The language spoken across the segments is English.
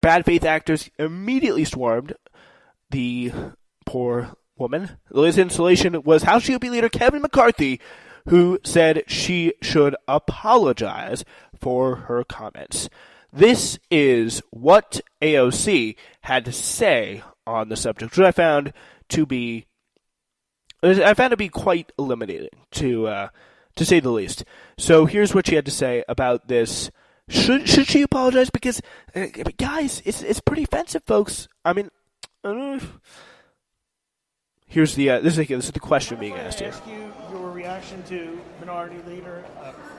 bad faith actors immediately swarmed the poor woman. The latest installation was House GOP leader Kevin McCarthy, who said she should apologize for her comments. This is what AOC had to say on the subject, which I found to be quite eliminating, to say the least. So here's what she had to say about this. Should she apologize? Because, guys, it's pretty offensive, folks. I mean, here's this is the question being asked here. I ask you your reaction to Minority Leader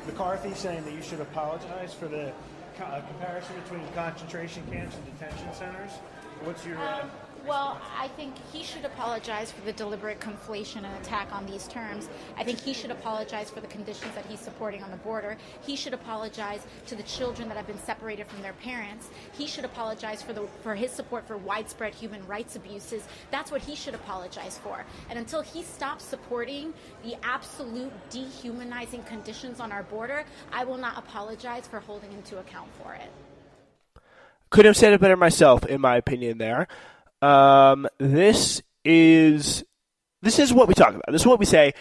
McCarthy saying that you should apologize for the comparison between concentration camps and detention centers. What's your... Well, I think he should apologize for the deliberate conflation and attack on these terms. I think he should apologize for the conditions that he's supporting on the border. He should apologize to the children that have been separated from their parents. He should apologize for his support for widespread human rights abuses. That's what he should apologize for. And until he stops supporting the absolute dehumanizing conditions on our border, I will not apologize for holding him to account for it. Couldn't have said it better myself, in my opinion there. This is what we talk about. This is what we say.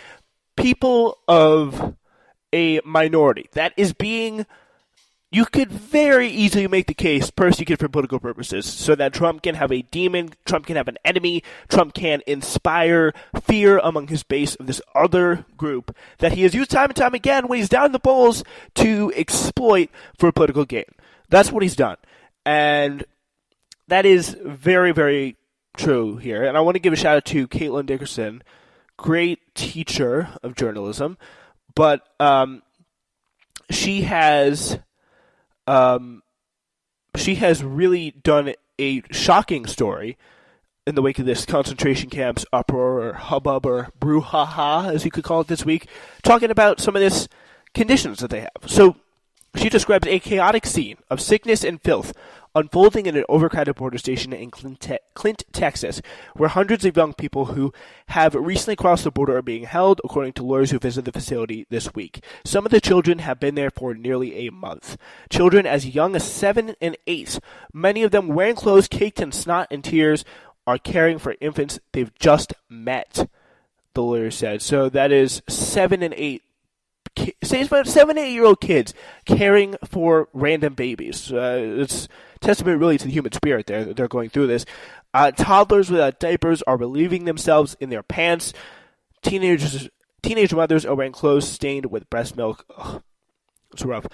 People of a minority that is being, you could very easily make the case persecuted for political purposes so that Trump can have a demon, Trump can have an enemy, Trump can inspire fear among his base of this other group that he has used time and time again when he's down in the polls to exploit for political gain. That's what he's done. And that is very, very true here. And I want to give a shout out to Caitlin Dickerson, great teacher of journalism. But she has really done a shocking story in the wake of this concentration camps uproar or hubbub or brouhaha, as you could call it this week, talking about some of this conditions that they have. So she describes a chaotic scene of sickness and filth unfolding in an overcrowded border station in Clint, Texas, where hundreds of young people who have recently crossed the border are being held, according to lawyers who visited the facility this week. Some of the children have been there for nearly a month. Children as young as 7 and 8, many of them wearing clothes caked in snot and tears, are caring for infants they've just met, the lawyer said. So that is 7 and 8. Say it's about 7 and 8-year-old kids caring for random babies. It's testament really to the human spirit there that they're going through this. Toddlers without diapers are relieving themselves in their pants. Teenage mothers are wearing clothes stained with breast milk. Ugh, it's rough.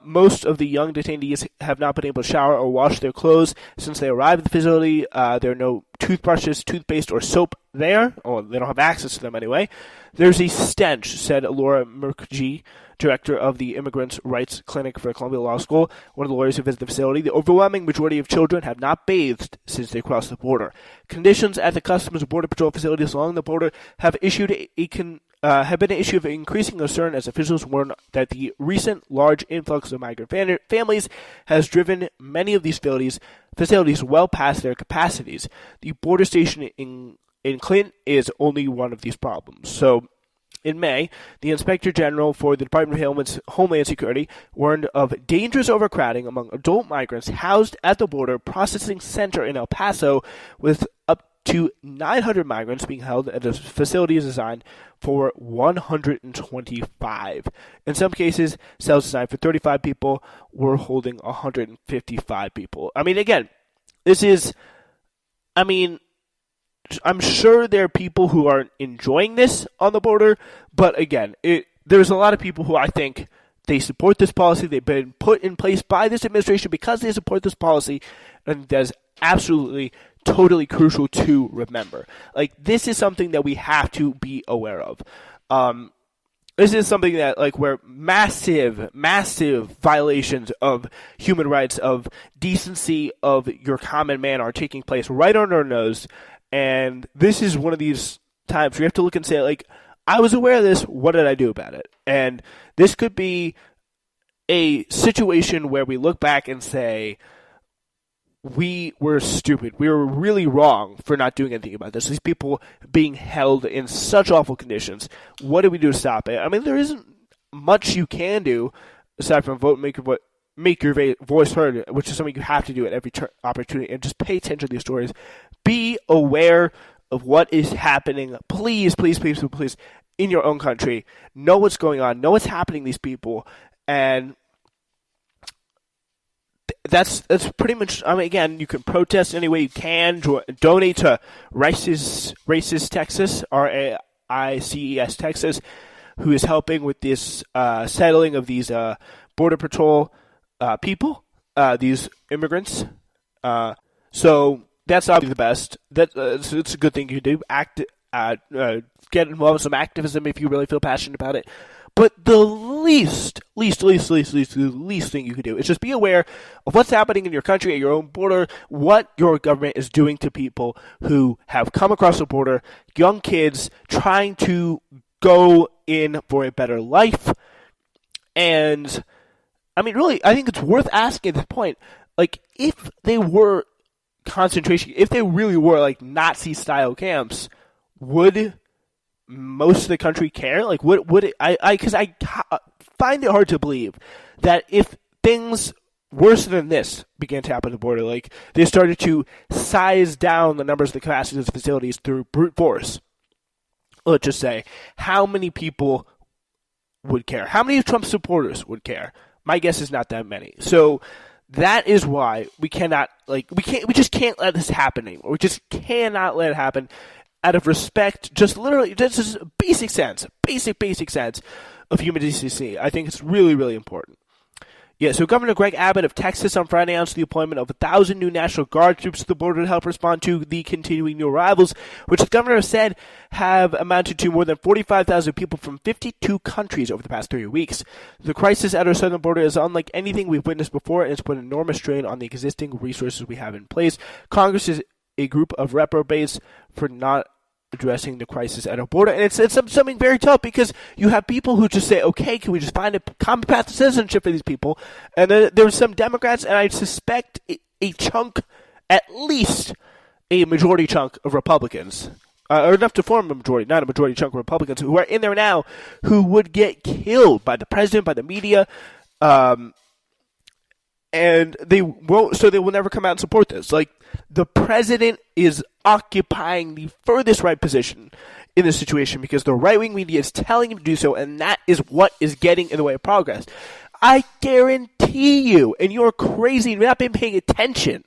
Most of the young detainees have not been able to shower or wash their clothes since they arrived at the facility. There are no toothbrushes, toothpaste, or soap there, or they don't have access to them anyway. There's a stench, said Laura Mukherjee, director of the Immigrants' Rights Clinic for Columbia Law School, one of the lawyers who visited the facility. The overwhelming majority of children have not bathed since they crossed the border. Conditions at the Customs and Border Patrol facilities along the border have been an issue of increasing concern as officials warn that the recent large influx of migrant families has driven many of these facilities well past their capacities. The border station in Clinton is only one of these problems. So, in May, the Inspector General for the Department of Homeland Security warned of dangerous overcrowding among adult migrants housed at the border processing center in El Paso, with up to 900 migrants being held at a facility designed for 125. In some cases, cells designed for 35 people were holding 155 people. I mean, again, I'm sure there are people who are enjoying this on the border, but again, there's a lot of people who I think they support this policy. They've been put in place by this administration because they support this policy, and that's absolutely, totally crucial to remember. Like, this is something that we have to be aware of. This is something that, like, where massive violations of human rights, of decency of your common man are taking place right under our nose. And this is one of these times where you have to look and say, like, I was aware of this, what did I do about it? And this could be a situation where we look back and say, we were stupid. We were really wrong for not doing anything about this. These people being held in such awful conditions. What did we do to stop it? I mean, there isn't much you can do aside from make your voice heard, which is something you have to do at every opportunity, and just pay attention to these stories. Be aware of what is happening. Please, please, please, please, in your own country. Know what's going on. Know what's happening to these people. And that's pretty much, I mean, again, you can protest any way you can. Donate to Racist Texas, RAICES Texas, who is helping with this settling of these Border Patrol people, these immigrants. So that's obviously the best. It's a good thing you do. Get involved in some activism if you really feel passionate about it. But the least thing you can do is just be aware of what's happening in your country, at your own border, what your government is doing to people who have come across the border, young kids trying to go in for a better life. And, I mean, really, I think it's worth asking at this point, like, if they were if they really were, like, Nazi-style camps, would most of the country care? Like, would it? Because I find it hard to believe that if things worse than this began to happen at the border, like they started to size down the numbers of the capacities of the facilities through brute force, let's just say, how many people would care? How many of Trump's supporters would care? My guess is not that many. So that is why we just can't let this happen anymore. We just cannot let it happen. Out of respect, just basic sense of human decency. I think it's really, really important. Yeah, so Governor Greg Abbott of Texas on Friday announced the appointment of 1,000 new National Guard troops to the border to help respond to the continuing new arrivals, which the governor said have amounted to more than 45,000 people from 52 countries over the past 3 weeks. The crisis at our southern border is unlike anything we've witnessed before, and it's put enormous strain on the existing resources we have in place. Congress is a group of reprobates for not addressing the crisis at our border. And it's something very tough because you have people who just say, okay, can we just find a common path to citizenship for these people? And then there's some Democrats, and I suspect a chunk, at least a majority chunk of Republicans, or enough to form a majority, not a majority chunk of Republicans, who are in there now, who would get killed by the president, by the media, and they won't, so they will never come out and support this. Like, the president is occupying the furthest right position in this situation because the right-wing media is telling him to do so, and that is what is getting in the way of progress. I guarantee you, and you're crazy, you've not been paying attention,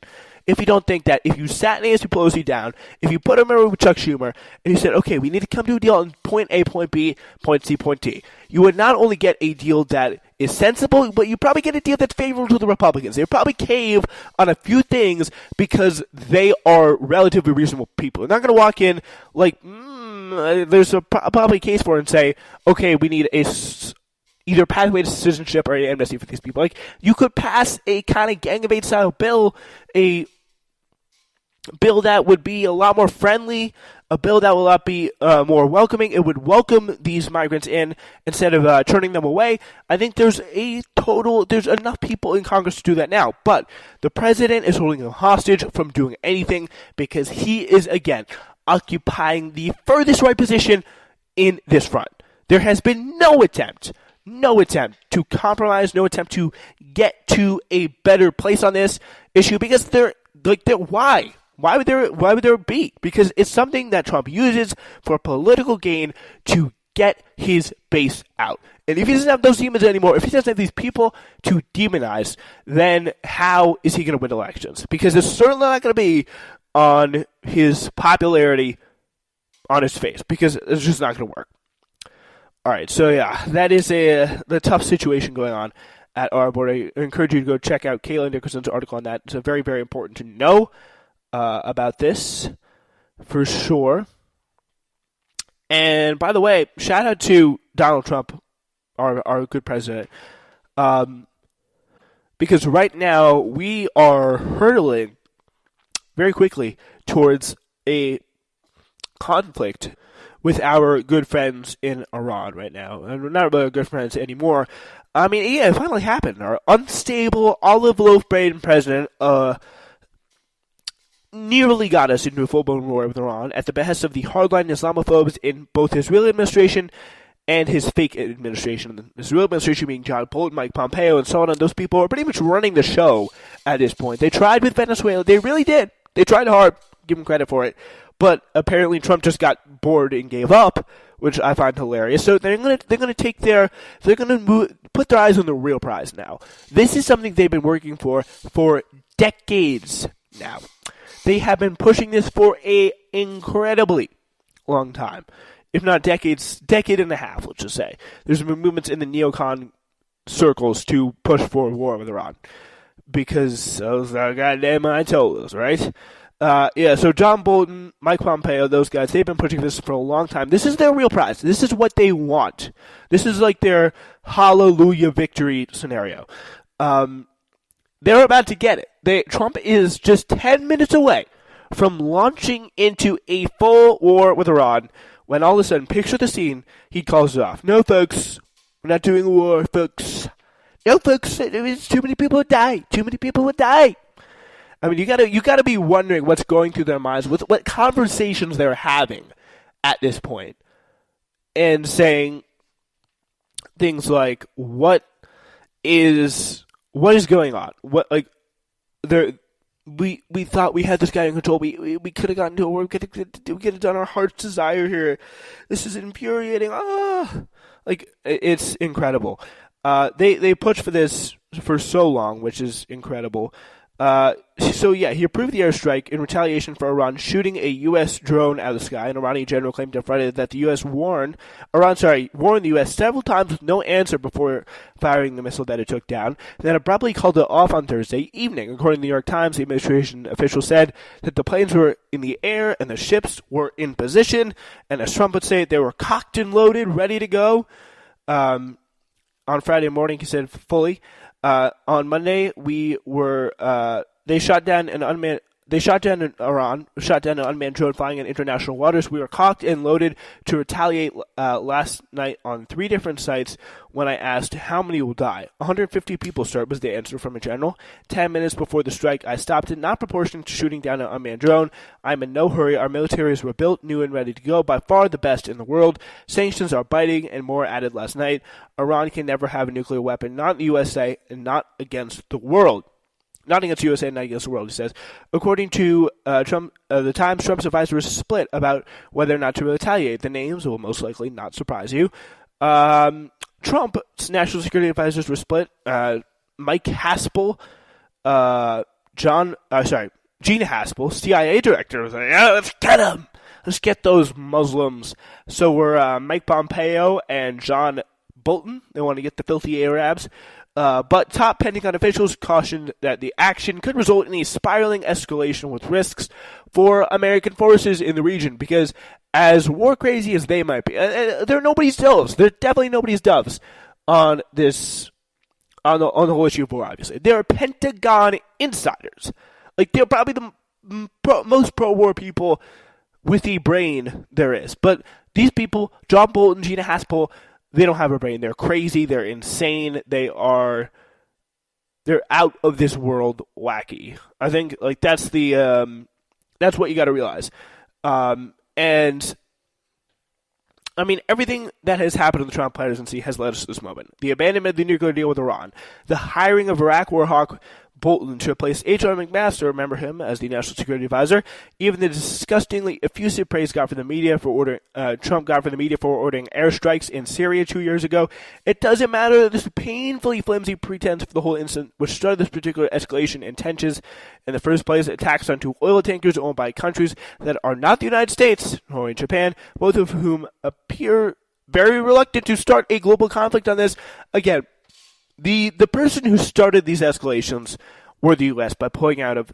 if you don't think that if you sat Nancy Pelosi down, if you put him in with Chuck Schumer, and you said, okay, we need to come to a deal on point A, point B, point C, point D, you would not only get a deal that is sensible, but you probably get a deal that's favorable to the Republicans. They'll probably cave on a few things because they are relatively reasonable people. They're not going to walk in like, there's probably a case for it and say, okay, we need either pathway to citizenship or an amnesty for these people. Like, you could pass a kind of Gang of Eight style bill, a bill that would be a lot more friendly, a bill that will not be more welcoming. It would welcome these migrants in instead of turning them away. I think there's enough people in Congress to do that now. But the president is holding them hostage from doing anything because he is, again, occupying the furthest right position in this front. There has been no attempt to compromise, no attempt to get to a better place on this issue because why? Why would there be? Because it's something that Trump uses for political gain to get his base out. And if he doesn't have those demons anymore, if he doesn't have these people to demonize, then how is he going to win elections? Because it's certainly not going to be on his popularity on his face, because it's just not going to work. All right, so yeah, that is the tough situation going on at our border. I encourage you to go check out Caitlin Dickerson's article on that. It's very, very important to know about this, for sure. And by the way, shout out to Donald Trump, our good president, because right now we are hurtling very quickly towards a conflict with our good friends in Iran right now. And we're not really good friends anymore. I mean, yeah, it finally happened. Our unstable, olive loaf brain president nearly got us into a full-blown war with Iran at the behest of the hardline Islamophobes in both the Israeli administration and his fake administration. His real administration being John Bolton, Mike Pompeo, and so on. And those people are pretty much running the show at this point. They tried with Venezuela. They really did. They tried hard. Give them credit for it. But apparently Trump just got bored and gave up, which I find hilarious. So they're gonna put their eyes on the real prize now. This is something they've been working for decades now. They have been pushing this for a incredibly long time, if not decades, decade and a half, let's just say. There's been movements in the neocon circles to push for war with Iran because those are goddamn Ayatollahs, right? So John Bolton, Mike Pompeo, those guys, they've been pushing this for a long time. This is their real prize. This is what they want. This is like their hallelujah victory scenario. They're about to get it. Trump is just 10 minutes away from launching into a full war with Iran when all of a sudden, picture the scene, he calls it off. No, folks, we're not doing a war, folks. No, folks, there's too many people would die. Too many people would die. I mean, you gotta be wondering what's going through their minds, what conversations they're having at this point, and saying things like, "What is going on? We thought we had this guy in control. We could have gotten to a war. We could have done our heart's desire here. This is infuriating. It's incredible. They pushed for this for so long, which is incredible." He approved the airstrike in retaliation for Iran shooting a U.S. drone out of the sky. An Iranian general claimed on Friday that the U.S. warned the U.S. several times with no answer before firing the missile that it took down, then abruptly called it off on Thursday evening. According to the New York Times, the administration official said that the planes were in the air and the ships were in position, and as Trump would say, they were cocked and loaded, ready to go. On Friday morning, he said fully. On Monday, they shot down an unmanned drone flying in international waters. We were cocked and loaded to retaliate last night on 3 different sites. When I asked how many will die, 150 people, sir, was the answer from a general. 10 minutes before the strike, I stopped it, not proportionate to shooting down an unmanned drone. I'm in no hurry. Our militaries were built, new and ready to go, by far the best in the world. Sanctions are biting, and more added last night. Iran can never have a nuclear weapon, not the USA, and not against the world. Not against the USA, not against the world, he says. According to Trump, the Times, Trump's advisors split about whether or not to retaliate. The names will most likely not surprise you. Trump's national security advisors were split. Mike Haspel, Gina Haspel, CIA director, was like, "Yeah, let's get him. Let's get those Muslims." So were Mike Pompeo and John Bolton. They want to get the filthy Arabs. But top Pentagon officials cautioned that the action could result in a spiraling escalation with risks for American forces in the region, because as war crazy as they might be, they're nobody's doves. They're definitely nobody's doves on this, on the whole issue of war, obviously. They're Pentagon insiders. Like, they're probably the most pro-war people with a brain there is. But these people, John Bolton, Gina Haspel, they don't have a brain. They're crazy. They're insane. They're out of this world wacky. I think that's what you got to realize. And I mean, everything that has happened in the Trump presidency has led us to this moment. The abandonment of the nuclear deal with Iran, the hiring of Iraq war hawk Bolton to replace H.R. McMaster, remember him as the national security advisor, even the disgustingly effusive praise Trump got from the media for ordering airstrikes in Syria 2 years ago. It doesn't matter that this painfully flimsy pretense for the whole incident, which started this particular escalation in tensions in the first place, attacks on 2 oil tankers owned by countries that are not the United States, nor in Japan, both of whom appear very reluctant to start a global conflict on this. Again, the person who started these escalations were the U.S. by pulling out of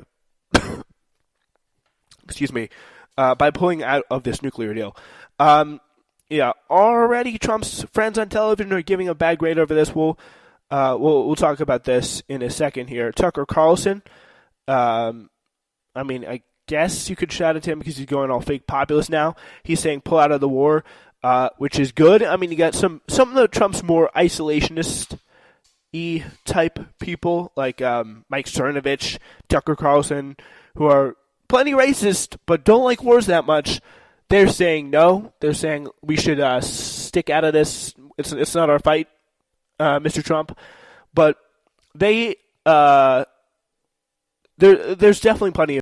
pulling out of this nuclear deal. Already Trump's friends on television are giving a bad grade over this. We'll talk about this in a second here. Tucker Carlson, I guess you could shout at him because he's going all fake populist now. He's saying pull out of the war, which is good. I mean, you got some of Trump's more isolationist type people like Mike Cernovich, Tucker Carlson, who are plenty racist but don't like wars that much. They're saying no. They're saying we should stick out of this. It's not our fight, Mr. Trump. But there's definitely plenty